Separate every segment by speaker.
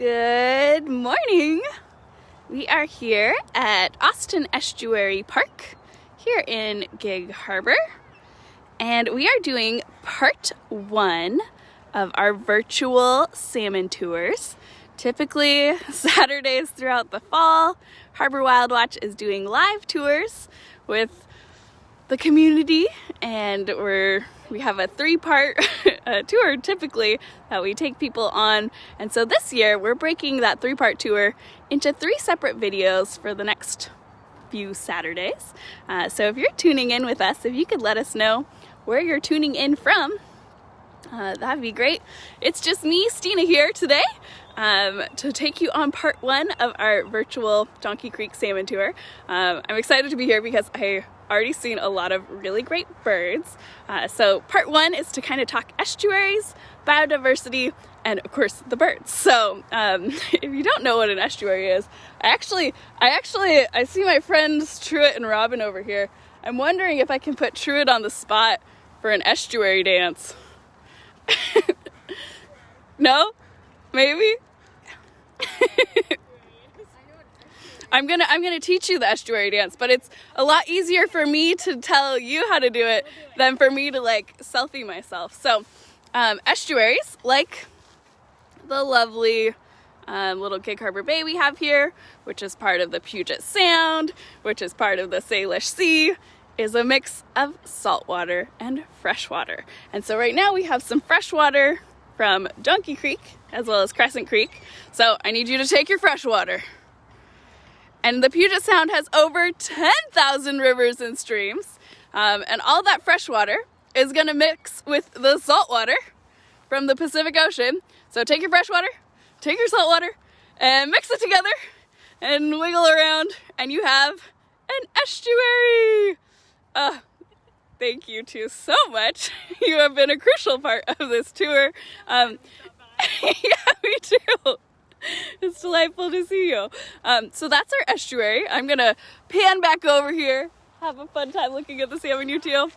Speaker 1: Good morning. We are here at Austin Estuary Park here in Gig Harbor, and we are doing part 1 of our virtual salmon tours. Typically Saturdays throughout the fall, Harbor Wild Watch is doing live tours with the community, and we have a 3-part tour typically that we take people on. And so this year we're breaking that 3-part tour into 3 separate videos for the next few Saturdays. So if you're tuning in with us, if you could let us know where you're tuning in from, that'd be great. It's just me, Stina, here today to take you on part 1 of our virtual Donkey Creek salmon tour. I'm excited to be here because I already seen a lot of really great birds. So part 1 is to kind of talk estuaries, biodiversity, and of course the birds. So if you don't know what an estuary is, I see my friends Truett and Robin over here. I'm wondering if I can put Truett on the spot for an estuary dance. No? Maybe? I'm gonna teach you the estuary dance, but it's a lot easier for me to tell you how to do it than for me to like selfie myself. So estuaries, like the lovely little Gig Harbor Bay we have here, which is part of the Puget Sound, which is part of the Salish Sea, is a mix of saltwater and freshwater. And so right now we have some freshwater from Donkey Creek as well as Crescent Creek. So I need you to take your freshwater. And the Puget Sound has over 10,000 rivers and streams. And all that freshwater is gonna mix with the saltwater from the Pacific Ocean. So take your freshwater, take your saltwater, and mix it together and wiggle around, and you have an estuary. Thank you two so much. You have been a crucial part of this tour. Yeah, me too. It's delightful to see you. So that's our estuary. I'm gonna pan back over here, have a fun time looking at the salmon you two.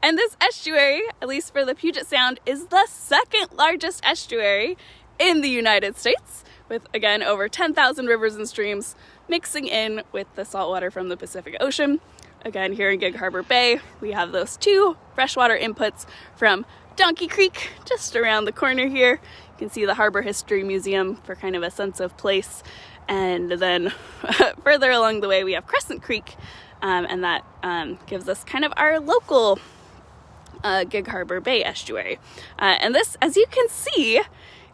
Speaker 1: And this estuary, at least for the Puget Sound, is the 2nd largest estuary in the United States, with again over 10,000 rivers and streams mixing in with the saltwater from the Pacific Ocean. Again, here in Gig Harbor Bay, we have those 2 freshwater inputs from Donkey Creek just around the corner here. You can see the Harbor History Museum for kind of a sense of place. And then further along the way, we have Crescent Creek, and that gives us kind of our local Gig Harbor Bay estuary. And this, as you can see,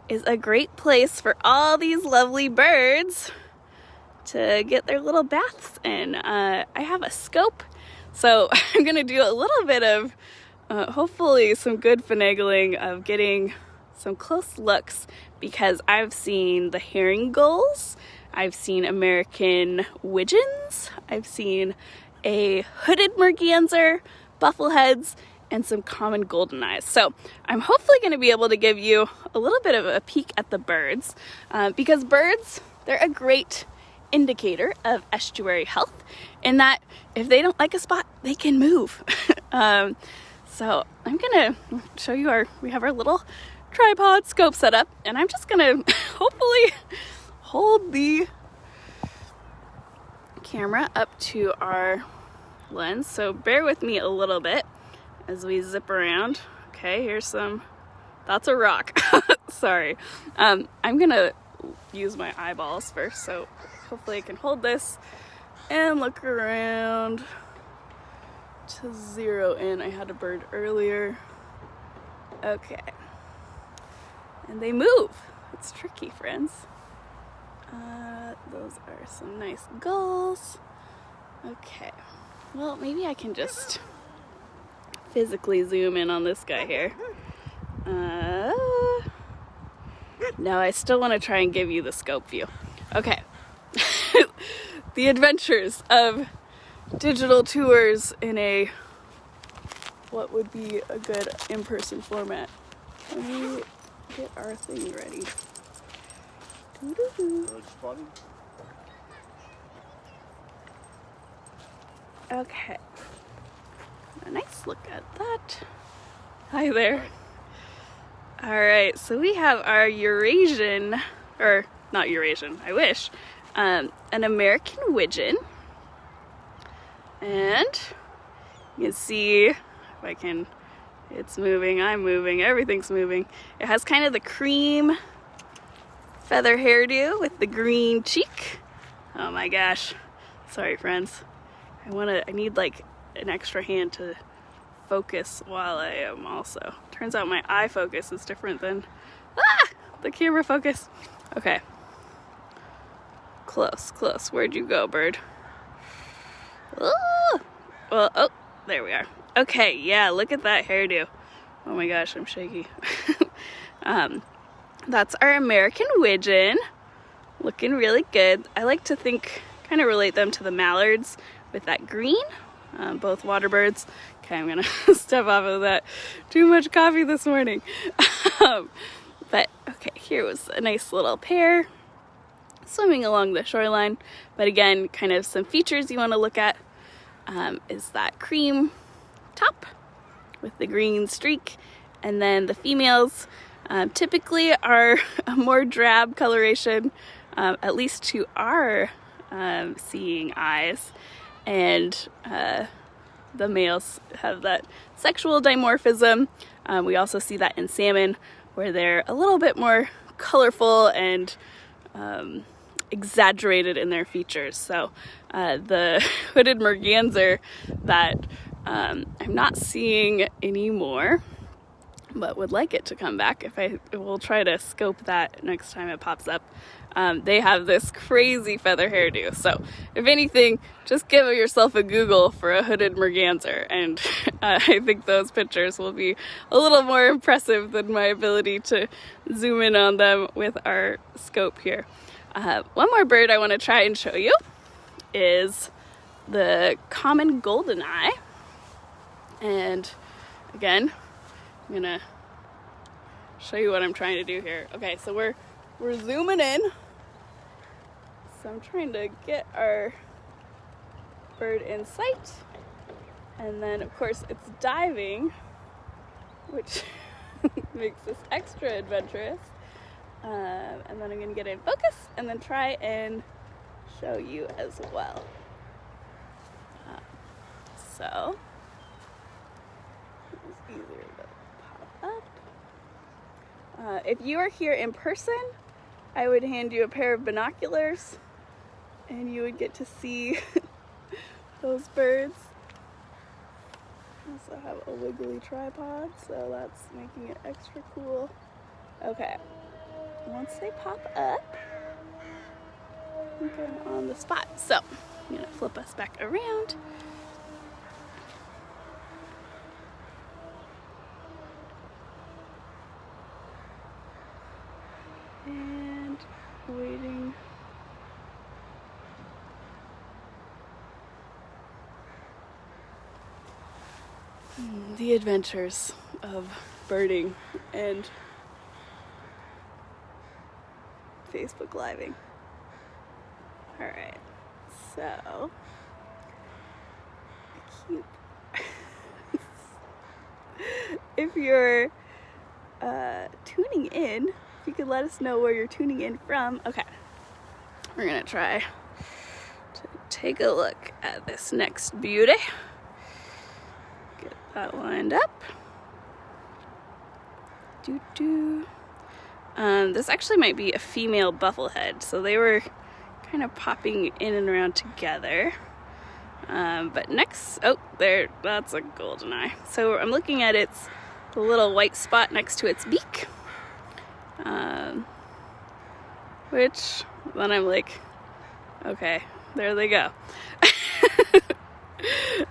Speaker 1: is a great place for all these lovely birds to get their little baths in. I have a scope, so I'm gonna do a little bit of hopefully some good finagling of getting some close looks, because I've seen the herring gulls, I've seen American widgeons, I've seen a hooded merganser, buffleheads, and some common golden eyes. So I'm hopefully going to be able to give you a little bit of a peek at the birds, because birds, they're a great indicator of estuary health, in that if they don't like a spot, they can move. So I'm gonna show you we have our little tripod scope set up, and I'm just gonna hopefully hold the camera up to our lens. So bear with me a little bit as we zip around. Okay, that's a rock. Sorry. I'm gonna use my eyeballs first, so hopefully I can hold this and look around to zero in. I had a bird earlier. Okay. And they move. It's tricky, friends. Those are some nice gulls. Okay. Well, maybe I can just physically zoom in on this guy here. No, I still want to try and give you the scope view. Okay. The adventures of digital tours in what would be a good in-person format. Let me get our thing ready. Okay. A nice look at that. Hi there. All right, so we have our Eurasian, or not Eurasian, I wish, an American widgeon. And you can see, if I can, it's moving, I'm moving, everything's moving. It has kind of the cream feather hairdo with the green cheek. Oh my gosh. Sorry, friends. I need like an extra hand to focus while I am also. Turns out my eye focus is different than the camera focus. Okay. Close, close. Where'd you go, bird? Oh, well, oh, there we are. Okay, yeah, look at that hairdo. Oh my gosh, I'm shaky. That's our American widgeon. Looking really good. I like to kind of relate them to the mallards with that green. Both water birds. Okay, I'm gonna step off of that. Too much coffee this morning. But okay, here was a nice little pair swimming along the shoreline. But again, kind of some features you want to look at is that cream top with the green streak, and then the females typically are a more drab coloration, at least to our seeing eyes, and the males have that sexual dimorphism. We also see that in salmon, where they're a little bit more colorful and exaggerated in their features. So the hooded merganser that I'm not seeing anymore, but would like it to come back. We'll try to scope that next time it pops up. They have this crazy feather hairdo. So if anything, just give yourself a Google for a hooded merganser, and I think those pictures will be a little more impressive than my ability to zoom in on them with our scope here. One more bird I want to try and show you is the common goldeneye. And again, I'm gonna show you what I'm trying to do here. Okay, so we're zooming in. So I'm trying to get our bird in sight. And then of course it's diving, which makes this extra adventurous. And then I'm gonna get in focus and then try and show you as well. So it's easier to pop up. If you are here in person, I would hand you a pair of binoculars and you would get to see those birds. I also have a wiggly tripod, so that's making it extra cool. Okay, once they pop up, I think I'm on the spot. So I'm gonna flip us back around. And waiting. The adventures of birding and Facebook living. All right, so if you're tuning in, if you could let us know where you're tuning in from. Okay, we're gonna try to take a look at this next beauty. Get that lined up. This actually might be a female bufflehead, so they were kind of popping in and around together. But next, oh, there, that's a goldeneye. So I'm looking at the little white spot next to its beak, which then I'm like, okay, there they go.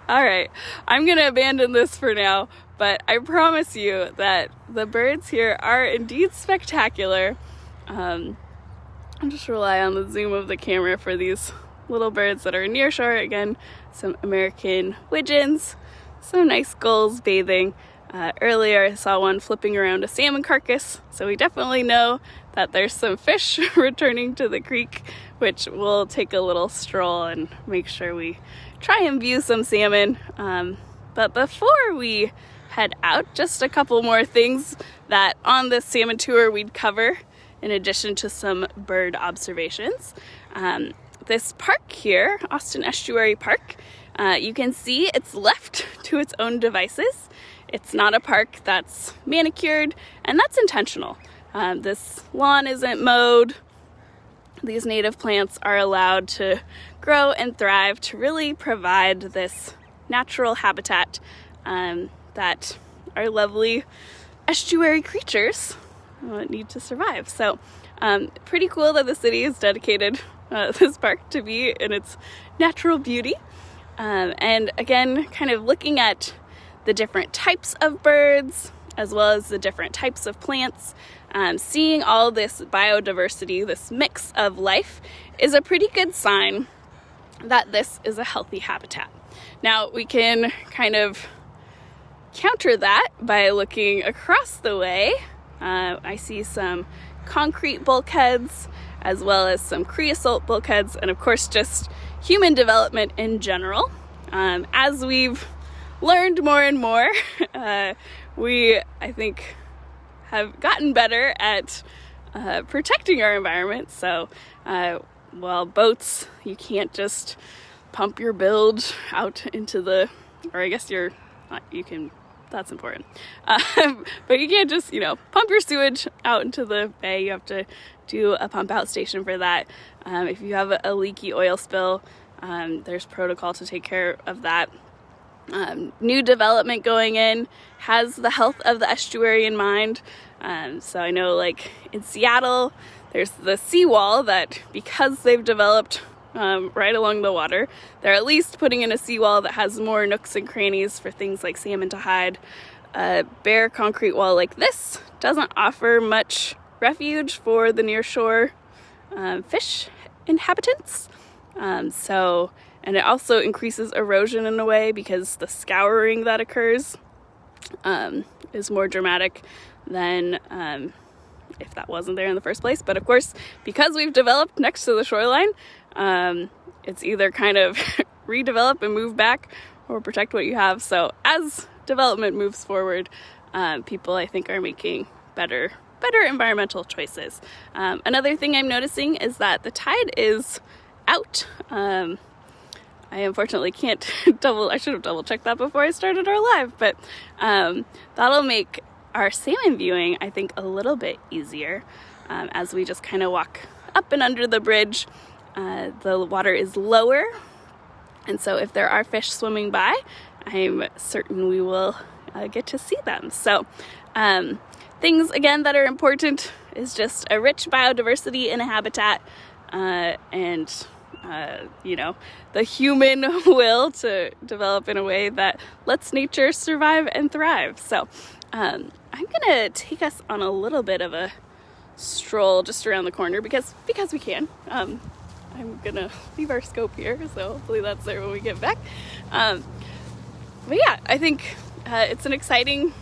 Speaker 1: All right, I'm gonna abandon this for now, but I promise you that the birds here are indeed spectacular. I'll just rely on the zoom of the camera for these little birds that are near shore. Again, some American widgeons, some nice gulls bathing. Earlier I saw one flipping around a salmon carcass, so we definitely know that there's some fish returning to the creek, which we'll take a little stroll and make sure we try and view some salmon. But before we head out. Just a couple more things that on this salmon tour we'd cover in addition to some bird observations. This park here, Austin Estuary Park, you can see it's left to its own devices. It's not a park that's manicured, and that's intentional. This lawn isn't mowed. These native plants are allowed to grow and thrive to really provide this natural habitat that our lovely estuary creatures need to survive. So pretty cool that the city has dedicated this park to be in its natural beauty. And again, kind of looking at the different types of birds as well as the different types of plants, seeing all this biodiversity, this mix of life, is a pretty good sign that this is a healthy habitat. Now we can kind of counter that by looking across the way. I see some concrete bulkheads as well as some creosote bulkheads, and of course just human development in general. As we've learned more and more, we, I think, have gotten better at protecting our environment. So while boats, you can't just pump your bilge out into the, or I guess you can, that's important. But you can't just, pump your sewage out into the bay. You have to do a pump out station for that. If you have a leaky oil spill, there's protocol to take care of that. New development going in has the health of the estuary in mind. So I know like in Seattle, there's the seawall that, because they've developed right along the water, they're at least putting in a seawall that has more nooks and crannies for things like salmon to hide. A bare concrete wall like this doesn't offer much refuge for the nearshore fish inhabitants. And it also increases erosion in a way because the scouring that occurs is more dramatic than if that wasn't there in the first place. But of course, because we've developed next to the shoreline, it's either kind of redevelop and move back or protect what you have. So as development moves forward, people, I think, are making better environmental choices. Another thing I'm noticing is that the tide is out. I unfortunately can't I should have double checked that before I started our live, but that'll make our salmon viewing, I think, a little bit easier as we just kind of walk up and under the bridge. The water is lower, and so if there are fish swimming by, I'm certain we will get to see them. So things, again, that are important is just a rich biodiversity in a habitat, and the human will to develop in a way that lets nature survive and thrive. So I'm gonna take us on a little bit of a stroll just around the corner because we can. I'm gonna leave our scope here, so hopefully that's there when we get back. But yeah, I think it's an exciting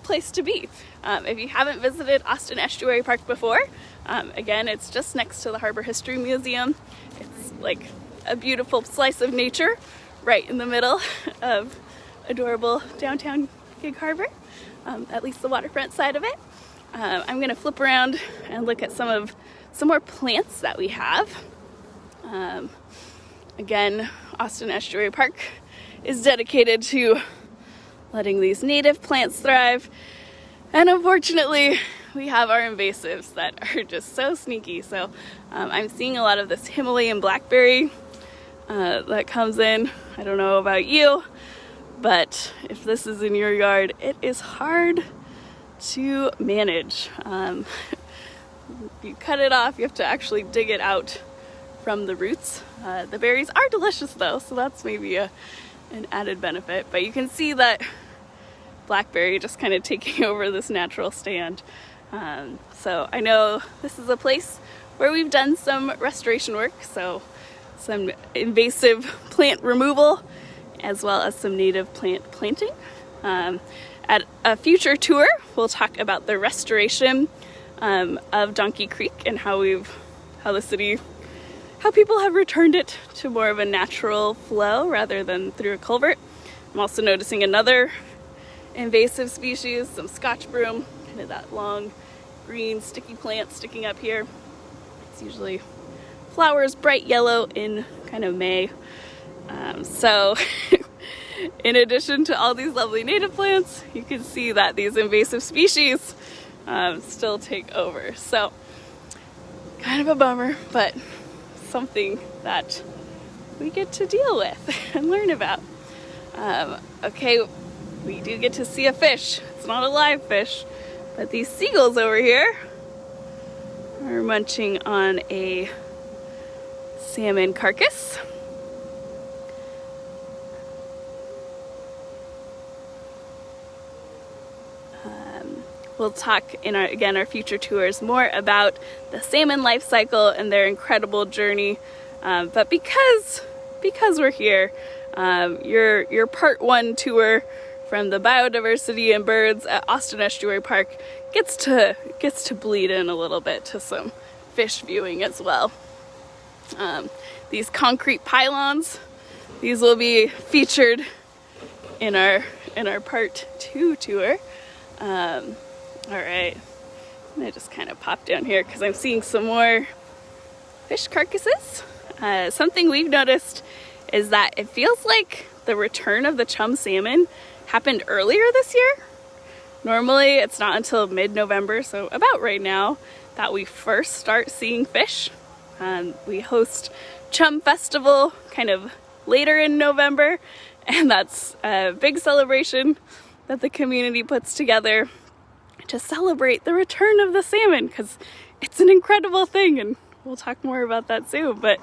Speaker 1: place to be. If you haven't visited Austin Estuary Park before, again, it's just next to the Harbor History Museum. It's like a beautiful slice of nature right in the middle of adorable downtown Gig Harbor, at least the waterfront side of it. I'm gonna flip around and look at some more plants that we have. Again, Austin Estuary Park is dedicated to letting these native plants thrive. And unfortunately, we have our invasives that are just so sneaky. So I'm seeing a lot of this Himalayan Blackberry that comes in. I don't know about you, but if this is in your yard, it is hard to manage. You cut it off, you have to actually dig it out from the roots. The berries are delicious though, so that's maybe an added benefit. But you can see that blackberry just kind of taking over this natural stand. So I know this is a place where we've done some restoration work, so some invasive plant removal as well as some native plant planting. At a future tour, we'll talk about the restoration of Donkey Creek and how people have returned it to more of a natural flow rather than through a culvert. I'm also noticing another invasive species, some Scotch broom, kind of that long green sticky plant sticking up here. It's usually flowers bright yellow in kind of May. So in addition to all these lovely native plants, you can see that these invasive species still take over. So kind of a bummer, but something that we get to deal with and learn about. Okay, we do get to see a fish. It's not a live fish, but these seagulls over here are munching on a salmon carcass. We'll talk in our future tours more about the salmon life cycle and their incredible journey. But because we're here, your part 1 tour from the biodiversity and birds at Austin Estuary Park gets to bleed in a little bit to some fish viewing as well. These concrete pylons, these will be featured in our part 2 tour. All right, I'm gonna just kind of pop down here because I'm seeing some more fish carcasses. Something we've noticed is that it feels like the return of the chum salmon happened earlier this year. Normally it's not until mid-November, so about right now, that we first start seeing fish. We host Chum Festival kind of later in November, and that's a big celebration that the community puts together to celebrate the return of the salmon, because it's an incredible thing, and we'll talk more about that soon. But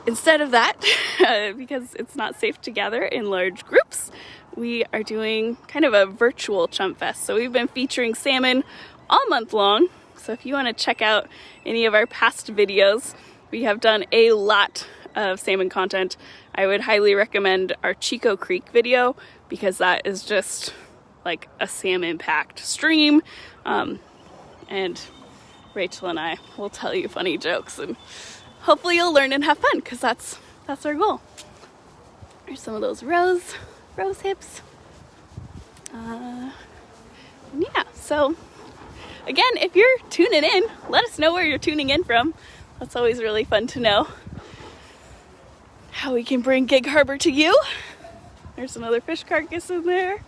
Speaker 1: instead of that, because it's not safe to gather in large groups, we are doing kind of a virtual Chum Fest. So we've been featuring salmon all month long. So if you want to check out any of our past videos, we have done a lot of salmon content. I would highly recommend our Chico Creek video, because that is just like a salmon-packed stream. And Rachel and I will tell you funny jokes, and hopefully you'll learn and have fun, because that's our goal. There's some of those rose hips. Yeah, so again, if you're tuning in, let us know where you're tuning in from. That's always really fun to know how we can bring Gig Harbor to you. There's another fish carcass in there.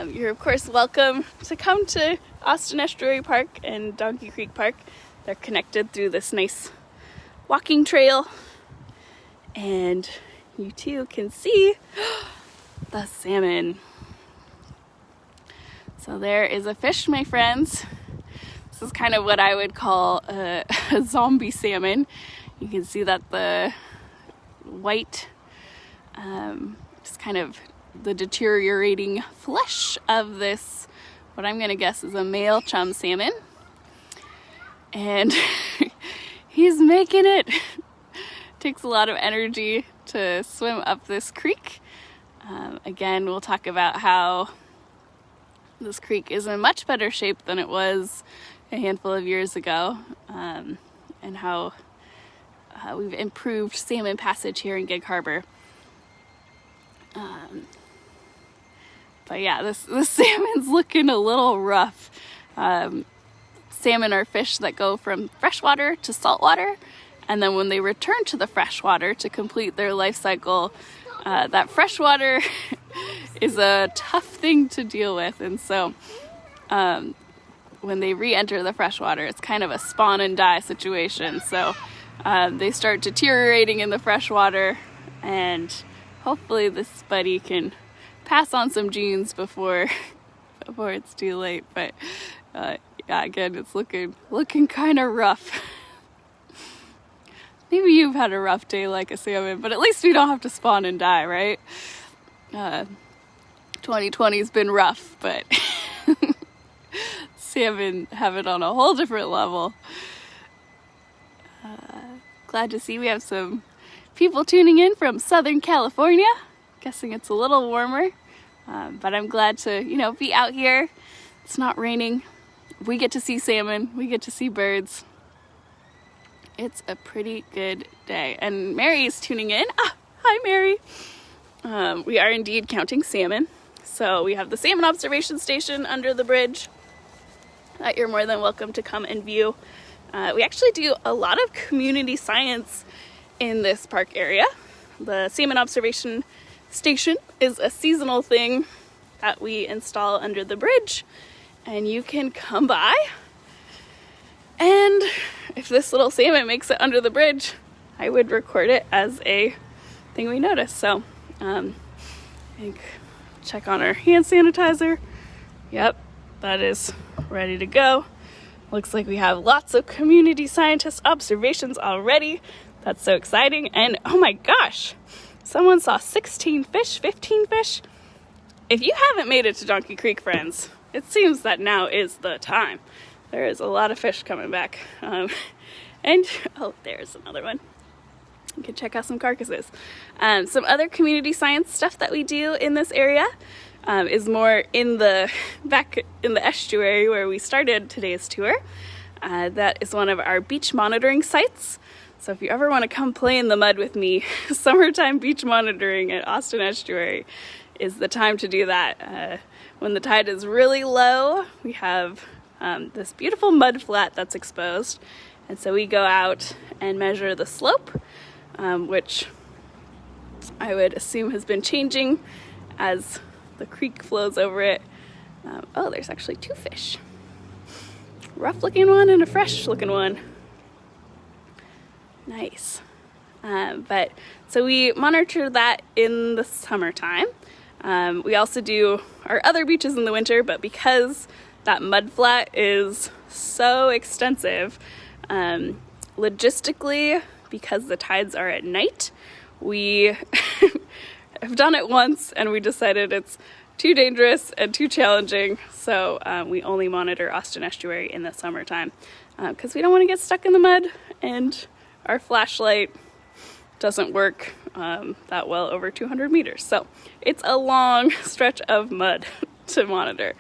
Speaker 1: You're of course welcome to come to Austin Estuary Park and Donkey Creek Park. They're connected through this nice walking trail, and you too can see the salmon. So there is a fish, my friends. This is kind of what I would call a zombie salmon. You can see that the white, just kind of the deteriorating flesh of this, what I'm gonna guess is a male chum salmon. And he's making it. Takes a lot of energy to swim up this creek. Again, we'll talk about how this creek is in much better shape than it was a handful of years ago, and how we've improved salmon passage here in Gig Harbor. But yeah, this salmon's looking a little rough. Salmon are fish that go from freshwater to saltwater, and then when they return to the freshwater to complete their life cycle, that freshwater is a tough thing to deal with. And so when they re-enter the freshwater, it's kind of a spawn and die situation. So they start deteriorating in the freshwater, and hopefully this buddy can pass on some genes before it's too late. But yeah, again, it's looking kind of rough. Maybe you've had a rough day like a salmon, but at least we don't have to spawn and die, right? 2020's been rough, but salmon have it on a whole different level. Glad to see we have some people tuning in from Southern California. Guessing it's a little warmer, but I'm glad to, be out here. It's not raining. We get to see salmon. We get to see birds. It's a pretty good day. And Mary is tuning in. Hi, Mary. We are indeed counting salmon. So we have the salmon observation station under the bridge that you're more than welcome to come and view. We actually do a lot of community science in this park area. The salmon observation station is a seasonal thing that we install under the bridge, and you can come by, and if this little salmon makes it under the bridge, I would record it as a thing we notice. So I think check on our hand sanitizer. Yep, that is ready to go. Looks like we have lots of community scientist observations already. That's so exciting. And oh my gosh, someone saw 16 fish, 15 fish. If you haven't made it to Donkey Creek, friends, it seems that now is the time. There is a lot of fish coming back. And oh, there's another one. You can check out some carcasses. Some other community science stuff that we do in this area is more in the back in the estuary where we started today's tour. That is one of our beach monitoring sites. So if you ever want to come play in the mud with me, summertime beach monitoring at Austin Estuary is the time to do that. When the tide is really low, we have this beautiful mud flat that's exposed. And so we go out and measure the slope, which I would assume has been changing as the creek flows over it. Oh, there's actually two fish. Rough looking one and a fresh looking one. Nice. But so we monitor that in the summertime. We also do our other beaches in the winter, but because that mud flat is so extensive, logistically, because the tides are at night, we have done it once and we decided it's too dangerous and too challenging, so we only monitor Austin Estuary in the summertime because we don't want to get stuck in the mud, and our flashlight doesn't work that well over 200 meters, so it's a long stretch of mud to monitor.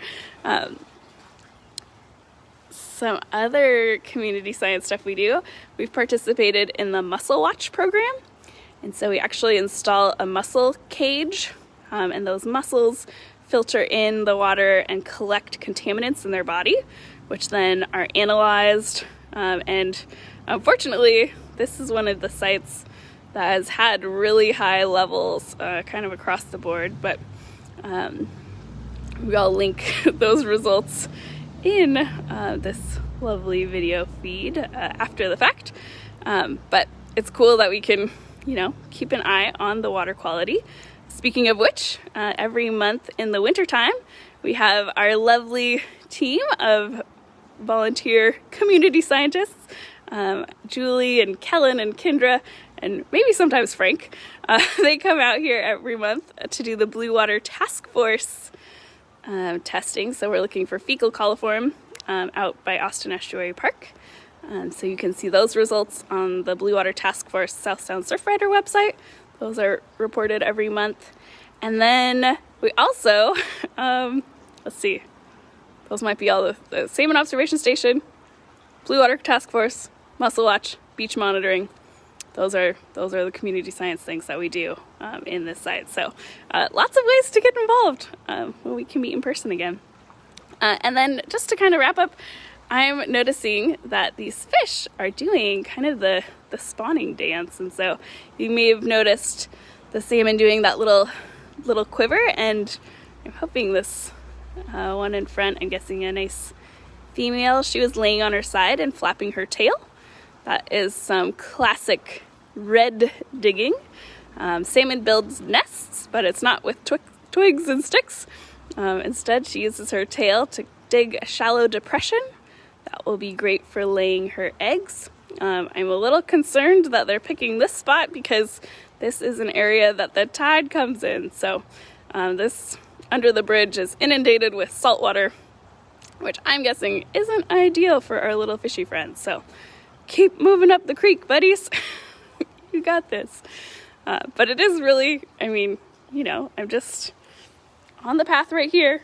Speaker 1: Some other community science stuff we do, we've participated in the Mussel Watch program, and so we actually install a mussel cage, and those mussels filter in the water and collect contaminants in their body, which then are analyzed, and unfortunately this is one of the sites that has had really high levels kind of across the board, but we'll link those results in this lovely video feed after the fact. But it's cool that we can, keep an eye on the water quality. Speaking of which, every month in the wintertime, we have our lovely team of volunteer community scientists, Julie and Kellen and Kendra, and maybe sometimes Frank. They come out here every month to do the Blue Water Task Force testing. So we're looking for fecal coliform out by Austin Estuary Park. So you can see those results on the Blue Water Task Force South Sound Surfrider website. Those are reported every month. And then we also, let's see, those might be all the Salmon Observation Station, Blue Water Task Force, Mussel Watch, beach monitoring. Those are the community science things that we do in this site. So lots of ways to get involved when we can meet in person again. And then just to kind of wrap up, I'm noticing that these fish are doing kind of the spawning dance. And so you may have noticed the salmon doing that little quiver, and I'm hoping this one in front, I'm guessing a nice female, she was laying on her side and flapping her tail. That is some classic red digging. Salmon builds nests, but it's not with twigs and sticks. Instead, she uses her tail to dig a shallow depression. That will be great for laying her eggs. I'm a little concerned that they're picking this spot because this is an area that the tide comes in. So this under the bridge is inundated with salt water, which I'm guessing isn't ideal for our little fishy friends. So keep moving up the creek, buddies. You got this. But it is really, I'm just on the path right here,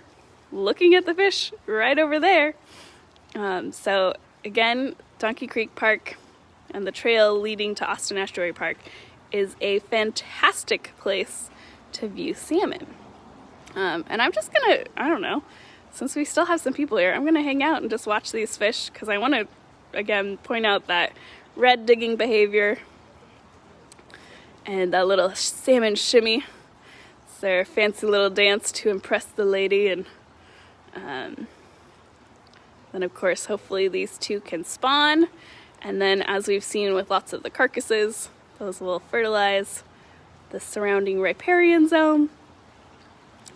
Speaker 1: looking at the fish right over there. So again, Donkey Creek Park and the trail leading to Austin Estuary Park is a fantastic place to view salmon. And I'm just gonna, I don't know, since we still have some people here, I'm gonna hang out and just watch these fish, because I want to, again, point out that red digging behavior and that little salmon shimmy. It's their fancy little dance to impress the lady, and then of course hopefully these two can spawn, and then as we've seen with lots of the carcasses, those will fertilize the surrounding riparian zone.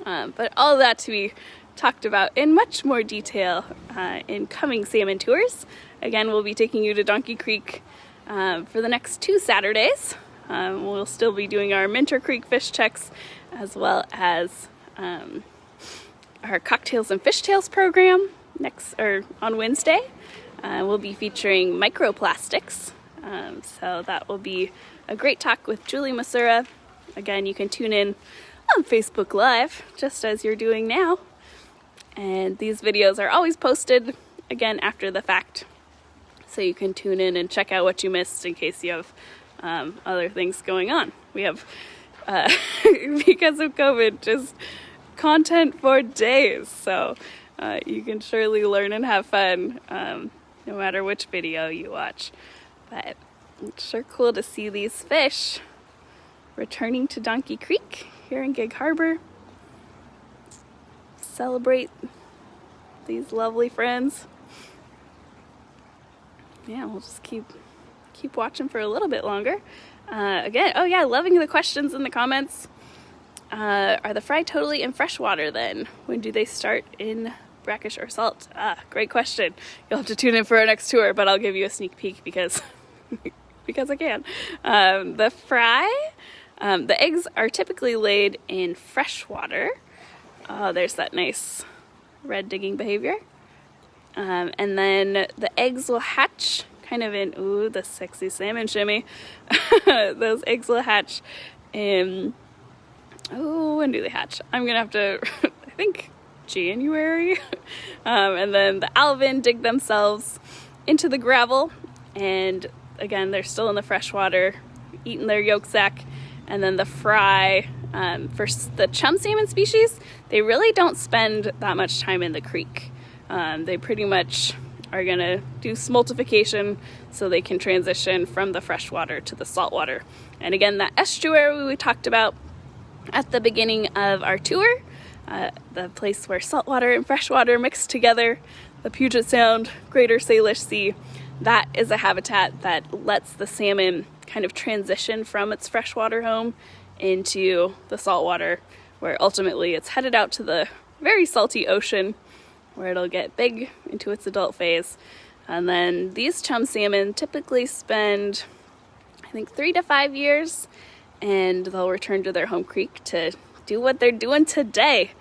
Speaker 1: But all of that to be talked about in much more detail in coming salmon tours. Again, we'll be taking you to Donkey Creek for the next 2 Saturdays. We'll still be doing our Minter Creek fish checks, as well as our cocktails and fishtails program on Wednesday. We'll be featuring microplastics, so that will be a great talk with Julie Masura. Again, you can tune in on Facebook Live, just as you're doing now. And these videos are always posted, again, after the fact. So you can tune in and check out what you missed in case you have other things going on. We have, because of COVID, just content for days. So you can surely learn and have fun no matter which video you watch. But it's sure cool to see these fish returning to Donkey Creek here in Gig Harbor. Celebrate these lovely friends. Yeah, we'll just keep watching for a little bit longer. Again, oh yeah, loving the questions in the comments. Are the fry totally in freshwater then? When do they start in brackish or salt? Great question. You'll have to tune in for our next tour, but I'll give you a sneak peek because because I can. The fry, the eggs are typically laid in fresh water. Oh, there's that nice red digging behavior. And then the eggs will hatch kind of in, ooh, the sexy salmon shimmy. Those eggs will hatch in, oh, when do they hatch? I'm gonna have to, I think January. And then the alvin dig themselves into the gravel, and again, they're still in the fresh water, eating their yolk sac. And then the fry, for the chum salmon species, they really don't spend that much time in the creek. They pretty much are gonna do smoltification so they can transition from the freshwater to the saltwater. And again, that estuary we talked about at the beginning of our tour, the place where saltwater and freshwater mix together, the Puget Sound, Greater Salish Sea, that is a habitat that lets the salmon kind of transition from its freshwater home into the saltwater, where ultimately it's headed out to the very salty ocean, where it'll get big into its adult phase. And then these chum salmon typically spend, I think, 3 to 5 years, and they'll return to their home creek to do what they're doing today,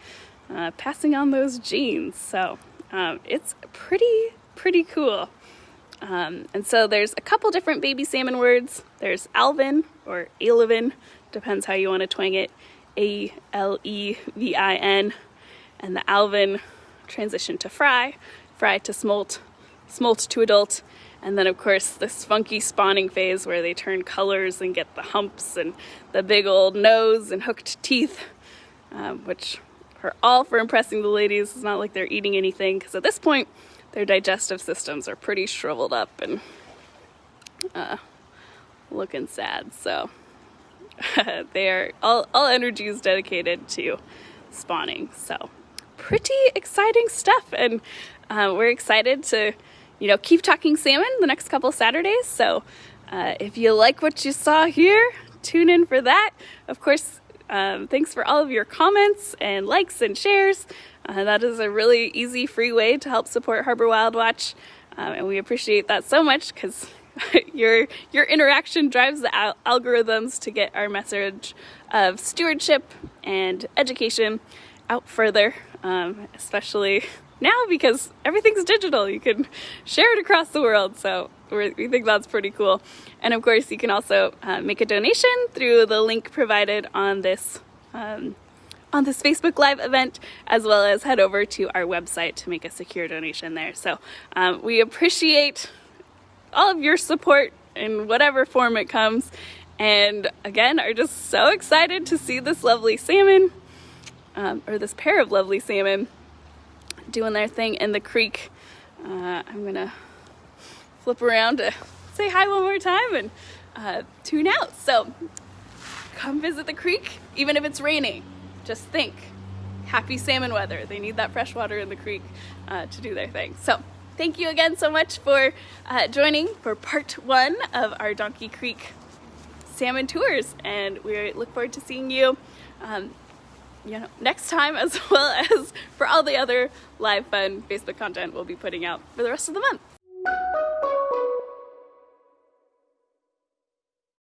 Speaker 1: passing on those genes. So it's pretty cool. And so there's a couple different baby salmon words. There's alvin or alevin, depends how you want to twang it, Alevin, and the alvin transition to fry to smolt to adult, and then of course this funky spawning phase where they turn colors and get the humps and the big old nose and hooked teeth, which are all for impressing the ladies. It's not like they're eating anything, because at this point their digestive systems are pretty shriveled up and looking sad. So they're all energy is dedicated to spawning. So pretty exciting stuff, and we're excited to, keep talking salmon the next couple Saturdays. So if you like what you saw here, tune in for that. Of course, thanks for all of your comments and likes and shares. That is a really easy, free way to help support Harbor Wild Watch, and we appreciate that so much, because your interaction drives the algorithms to get our message of stewardship and education out further, especially now because everything's digital. You can share it across the world, so we think that's pretty cool. And of course, you can also make a donation through the link provided on this Facebook Live event, as well as head over to our website to make a secure donation there. So we appreciate all of your support in whatever form it comes, and again, are just so excited to see this lovely salmon or this pair of lovely salmon doing their thing in the creek. I'm gonna flip around to say hi one more time and tune out. So come visit the creek, even if it's raining. Just think, happy salmon weather. They need that fresh water in the creek to do their thing. So thank you again so much for joining for part 1 of our Donkey Creek salmon tours, and we look forward to seeing you next time, as well as for all the other live fun Facebook content we'll be putting out for the rest of the month.